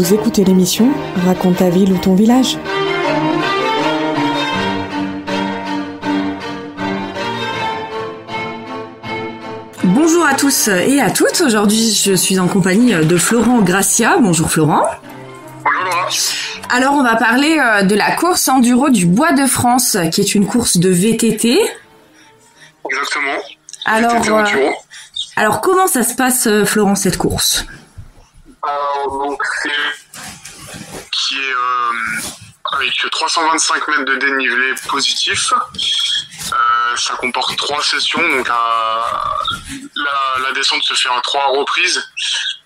Vous écoutez l'émission Raconte ta ville ou ton village. Bonjour à tous et à toutes. Aujourd'hui, je suis en compagnie de Florent Gracia. Bonjour Florent. Bonjour Laura. Alors, on va parler de la course enduro du Bois de France, qui est une course de VTT. Exactement. Alors comment ça se passe, Florent, cette course? Donc, qui est avec 325 mètres de dénivelé positif. Ça comporte 3 sessions, donc la descente se fait en 3 reprises.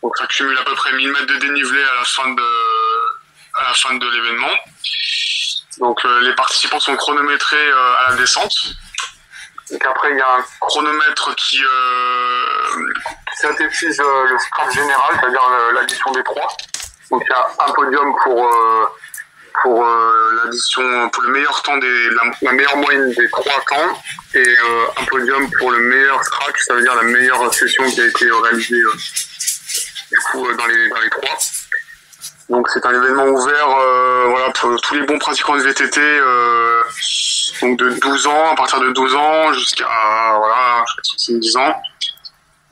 Donc ça cumule à peu près 1000 mètres de dénivelé à la fin de l'événement. Donc les participants sont chronométrés à la descente. Donc après il y a un chronomètre qui synthétise le scratch général, c'est-à-dire l'addition des 3. Donc il y a un podium pour l'addition, pour le meilleur temps la meilleure moyenne des 3 temps, et un podium pour le meilleur scratch, ça veut dire la meilleure session qui a été réalisée dans les 3. Donc c'est un événement ouvert pour tous les bons pratiquants de VTT, donc de 12 ans, à partir de 12 ans jusqu'à 70 ans.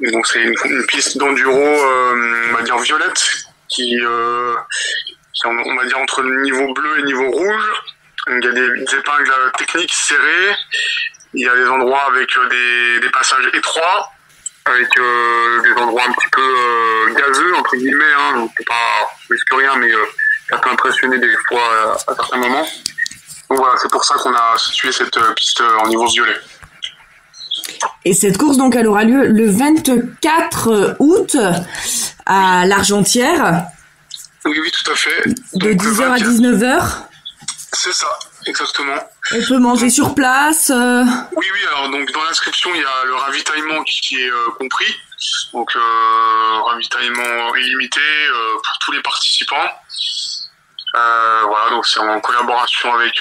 Et donc c'est une piste d'enduro, on va dire violette, qui on va dire entre le niveau bleu et le niveau rouge. Donc, il y a des épingles techniques serrées, il y a des endroits avec des passages étroits, avec des endroits un petit peu gazeux, entre guillemets, hein. On peut pas risque rien, mais ça peut impressionner des fois à certains moments. Donc voilà, c'est pour ça qu'on a situé cette piste en niveau violet. Et cette course, donc, elle aura lieu le 24 août à l'Argentière. Oui, tout à fait. De 10h à 19h. C'est ça, exactement. On peut manger sur place. Oui, alors donc dans l'inscription, il y a le ravitaillement qui est compris. Donc ravitaillement illimité pour tous les participants. Donc c'est en collaboration avec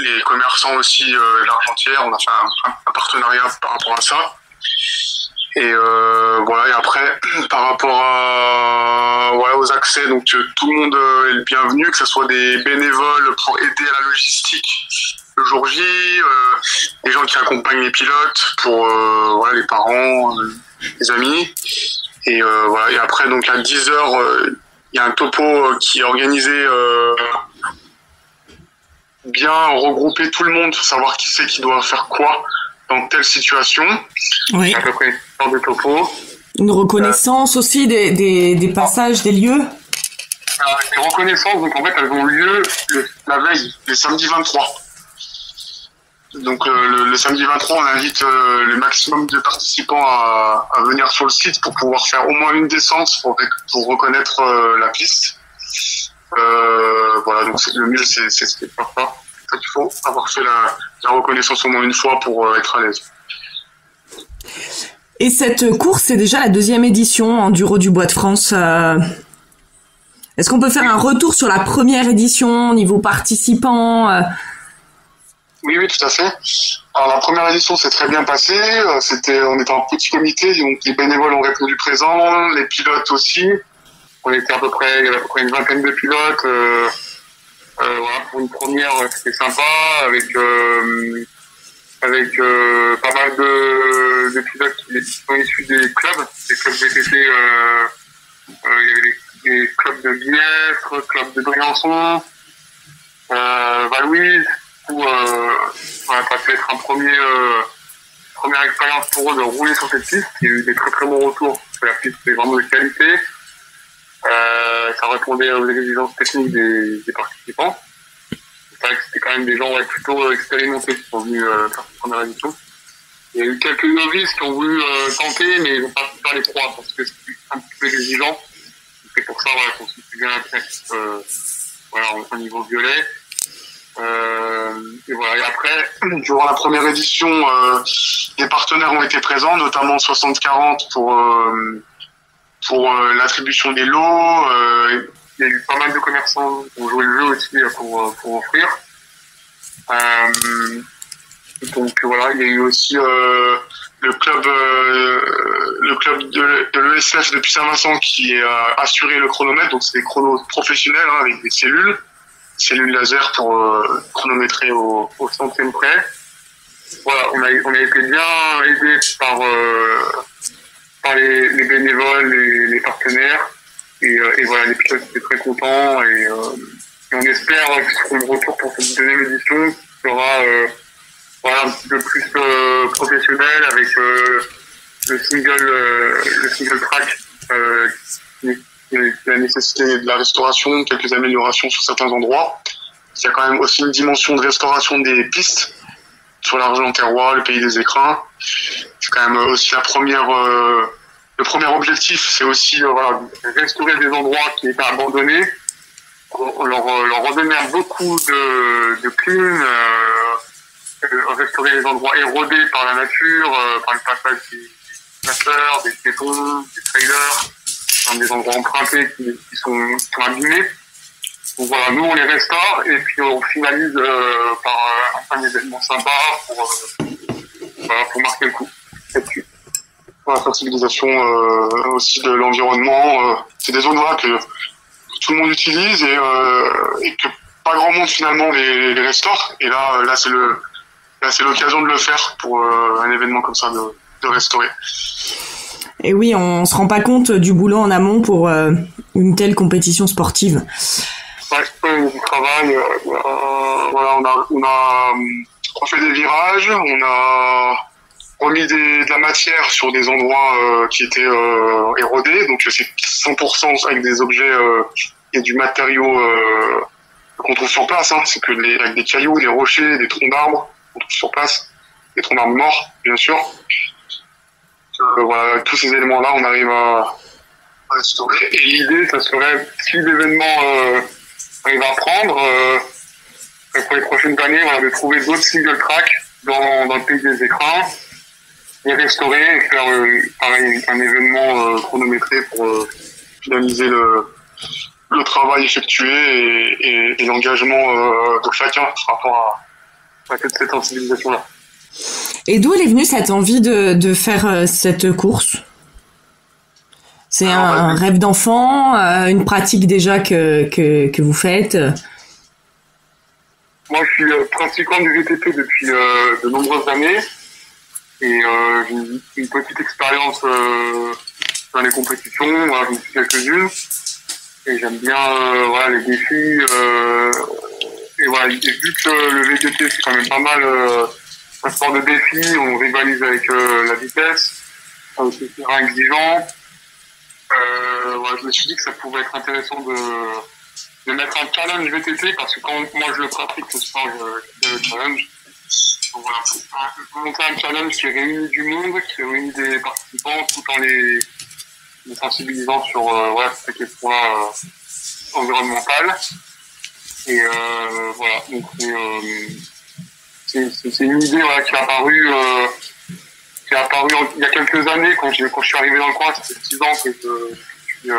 les commerçants aussi de l'Argentière. On a fait un partenariat par rapport à ça. Et et après par rapport aux accès, donc tout le monde est le bienvenu, que ce soit des bénévoles pour aider à la logistique le jour J, des gens qui accompagnent les pilotes, pour les parents, les amis, et et après donc à 10h il y a un topo qui est organisé, bien regrouper tout le monde, savoir qui c'est qui doit faire quoi dans telle situation. Oui. Il y a à peu près une sorte de topo. Une reconnaissance aussi des passages, des lieux. Alors, les reconnaissances, donc en fait, elles ont lieu la veille, le samedi 23. Donc le samedi 23, on invite le maximum de participants à venir sur le site pour pouvoir faire au moins une descente pour reconnaître la piste. Donc le mieux c'est de faire ça. Il faut avoir fait la reconnaissance au moins une fois pour être à l'aise. Et cette course, c'est déjà la 2e édition Enduro du Bois de France. Est-ce qu'on peut faire un retour sur la première édition, niveau participants? Oui, tout à fait. Alors la première édition s'est très bien passée. On était en petit comité, donc les bénévoles ont répondu présent, les pilotes aussi. On était à peu près une vingtaine de pilotes. Pour une première, c'était sympa, avec pas mal de pilotes qui sont issus des clubs VTT. Il y avait des clubs de Guinestre, clubs de Briançon, Valouise, où ça peut être première expérience pour eux de rouler sur cette piste. Il y a eu des très très bons retours, parce que la piste est vraiment de qualité. Ça répondait aux exigences techniques des participants. C'est vrai que c'était quand même des gens plutôt expérimentés qui sont venus faire cette première édition. Il y a eu quelques novices qui ont voulu tenter, mais ils n'ont pas pu faire les 3 parce que c'est un petit peu exigeant. C'est pour ça qu'on s'est bien au niveau violet. Et après, durant la première édition, des partenaires ont été présents, notamment 60-40 pour l'attribution des lots. Il y a eu pas mal de commerçants qui ont joué le jeu aussi pour offrir. Donc il y a eu aussi le club de l'ESF depuis Saint-Vincent qui a assuré le chronomètre, donc c'est des chronos professionnels hein, avec des cellules laser pour chronométrer au centime près. Voilà, on a été bien aidés par les bénévoles, les partenaires, et voilà, les pilotes étaient très contents, et on espère qu'ils seront de retour pour cette deuxième édition qui sera voilà, un petit peu plus professionnel avec le single track qui a nécessité de la restauration, quelques améliorations sur certains endroits. Il y a quand même aussi une dimension de restauration des pistes sur l'Argent-Terrois, le pays des écrins. C'est quand même aussi le premier objectif, c'est aussi voilà, restaurer des endroits qui étaient abandonnés. On leur redonner beaucoup de clean, restaurer les endroits érodés par la nature, par le passage des chasseurs, des piétons, des trailers, dans des endroits empruntés qui sont abîmés. Donc voilà, nous on les restaure et puis on finalise par un événement sympa pour marquer le coup. Pour la sensibilisation aussi de l'environnement, c'est des zones là que tout le monde utilise et que pas grand monde finalement les restaure. Et là c'est l'occasion de le faire pour un événement comme ça de restaurer. Et oui, on se rend pas compte du boulot en amont pour une telle compétition sportive. Ouais, du travail. Voilà, on a fait des virages, on a remis de la matière sur des endroits qui étaient érodés, donc c'est 100% avec des objets et du matériau qu'on trouve sur place. Hein. C'est que avec des cailloux, des rochers, des troncs d'arbres qu'on trouve sur place, des troncs d'arbres morts, bien sûr. Voilà, tous ces éléments-là, on arrive à restaurer. Et l'idée, ça serait, si l'événement arrive à prendre, pour les prochaines années, voilà, de trouver d'autres single tracks dans le pays des écrins, les restaurer et faire pareil, un événement chronométré pour finaliser le travail effectué et l'engagement de chacun par rapport à toute cette sensibilisation-là. Et d'où elle est venue cette envie de faire cette course ? C'est un rêve d'enfant, une pratique déjà que vous faites ? Moi, je suis pratiquant du VTT depuis de nombreuses années et j'ai une petite expérience dans les compétitions. Voilà, j'en suis quelques-unes et j'aime bien voilà, les défis. Et voilà, vu que le VTT c'est quand même pas mal un sport de défi, on rivalise avec la vitesse, avec les terrains exigeants. Voilà, je me suis dit que ça pouvait être intéressant de mettre un challenge VTT parce que quand moi je le pratique ce sport, je fais le challenge. Donc voilà, pour monter un challenge qui réunit du monde, qui réunit des participants tout en les sensibilisant sur voilà, ces questions-là environnementales. Et voilà, donc c'est une idée voilà, qui est apparue il y a quelques années quand je suis arrivé dans le coin. Ça fait 6 ans que je suis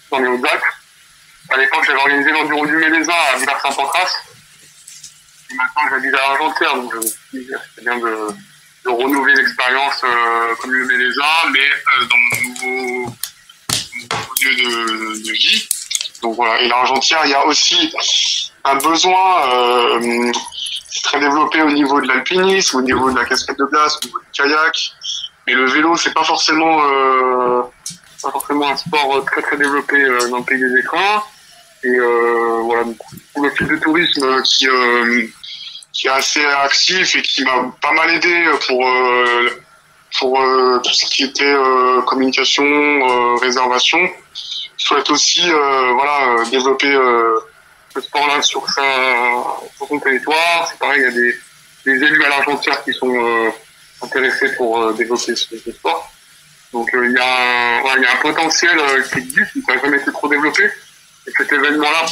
dans les Hautes-Alpes. À l'époque, j'avais organisé l'Enduro du Mélézin à Villars-Saint-Pancras. Et maintenant, j'habite à Argentière, donc je me suis dit que c'était bien de renouveler l'expérience comme le Mélézin, mais dans mon nouveau lieu de vie. Donc voilà. Et l'Argentière, il y a aussi un besoin très développé au niveau de l'alpinisme, au niveau de la casquette de glace, au niveau du kayak. Mais le vélo, c'est pas forcément un sport très très développé dans le pays des écrins. Et voilà, tout le type de tourisme qui est assez actif et qui m'a pas mal aidé pour tout ce qui était communication, réservation. Je souhaite aussi voilà, développer ce sport-là sur son territoire. C'est pareil, il y a des élus à l'Argentière qui sont intéressés pour développer ce sport. Donc il y a un potentiel qui existe, qui n'a jamais été trop développé. Et cet événement-là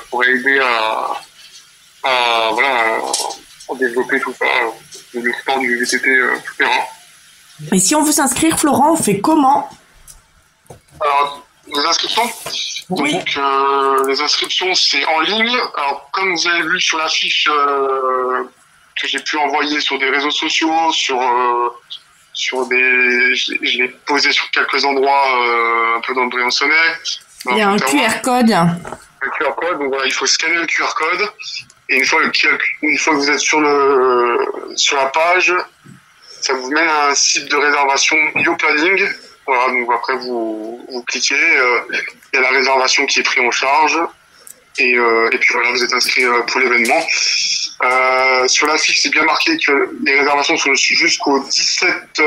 pourrait aider à développer tout ça, le sport du VTT tout terrain. Et si on veut s'inscrire, Florent, on fait comment ? Alors, les inscriptions ? Oui. Donc, les inscriptions, c'est en ligne. Alors, comme vous avez vu sur l'affiche que j'ai pu envoyer sur des réseaux sociaux, je l'ai posé sur quelques endroits un peu dans le Briançonnais. Il y a un QR code. Un QR code, donc voilà, il faut scanner le QR code. Et une fois que vous êtes sur la page, ça vous mène à un site de réservation bioplanning. Voilà, donc après vous cliquez, il y a la réservation qui est prise en charge. Et puis voilà, vous êtes inscrit pour l'événement. Sur l'affiche, c'est bien marqué que les réservations sont jusqu'au 17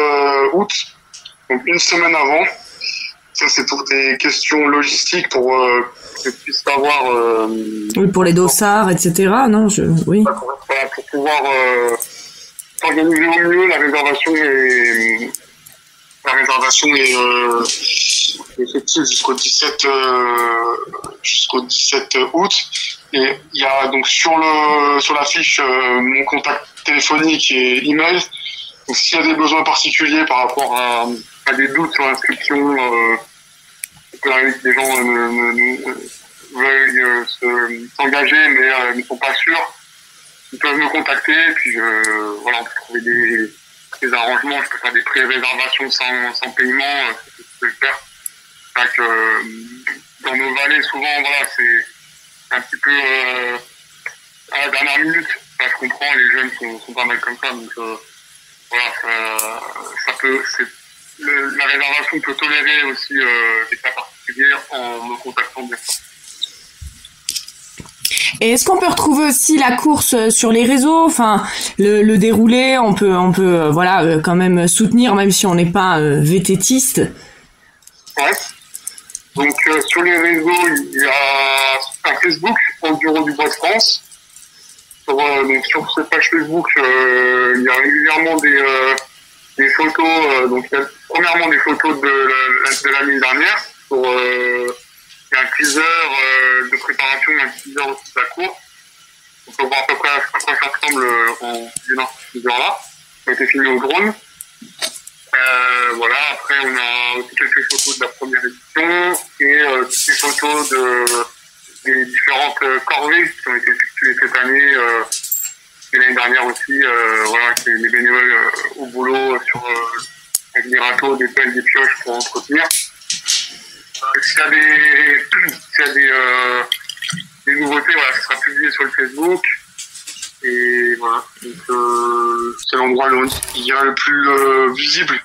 août, donc une semaine avant. Ça, c'est pour des questions logistiques, pour que tu puisses avoir... oui, pour les dossards, etc. Non, oui. Pour pouvoir s'organiser au mieux, la réservation est effective jusqu'au 17 août. Et il y a donc sur la fiche mon contact téléphonique et email. Donc s'il y a des besoins particuliers par rapport à des doutes sur l'inscription, il peut arriver que des gens veuillent s'engager mais ne sont pas sûrs, ils peuvent me contacter et puis voilà, on peut trouver des arrangements. Je peux faire des pré-réservations sans paiement, je peux le faire. C'est vrai que dans nos vallées, souvent, voilà, c'est un petit peu à la dernière minute. Enfin, je comprends, les jeunes sont pas mal comme ça, donc voilà, ça peut, la réservation peut tolérer aussi des cas particuliers en me contactant bien sûr. Et est-ce qu'on peut retrouver aussi la course sur les réseaux, enfin le déroulé, on peut voilà quand même soutenir même si on n'est pas vététiste. Ouais. Donc sur les réseaux, il y a un Facebook, Enduro du Bois de France. Donc sur cette page Facebook, il y a régulièrement des photos. Donc il y a premièrement des photos de l'année dernière pour il y a un teaser de préparation, un teaser aussi de la course. On peut voir à peu près à quoi ça ressemble en visionnant ce teaser-là. Ça a été filmé au drone. Voilà, après on a aussi quelques photos de la première édition et toutes les photos des différentes corvées qui ont été effectuées cette année et l'année dernière aussi. Voilà, avec les bénévoles au boulot avec des râteaux, des pelles, des pioches pour entretenir. S'il y a des nouveautés, voilà, ça sera publié sur le Facebook. Et voilà, donc c'est l'endroit où il y a le plus visible.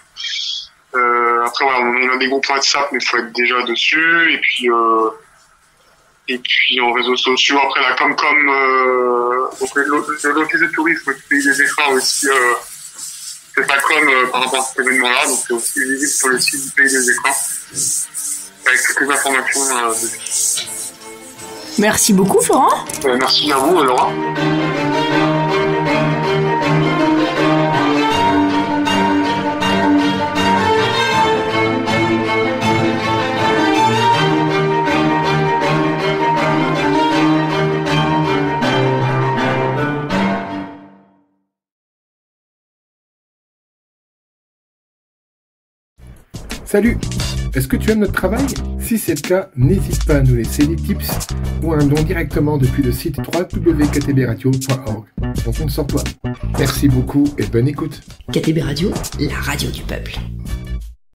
Après voilà, on a des groupes WhatsApp, mais il faut être déjà dessus. Et puis en réseaux sociaux, après la Comcom, donc l'office de tourisme du Pays des Écrins aussi, c'est sa com par rapport à cet événement-là, donc c'est aussi visible sur le site du Pays des Écrins, avec toutes les informations dessus. Merci beaucoup Florent. Merci à vous Laura. Salut! Est-ce que tu aimes notre travail? Si c'est le cas, n'hésite pas à nous laisser des tips ou un don directement depuis le site www.ktbradio.org. On compte sur toi. Merci beaucoup et bonne écoute. KTB Radio, la radio du peuple.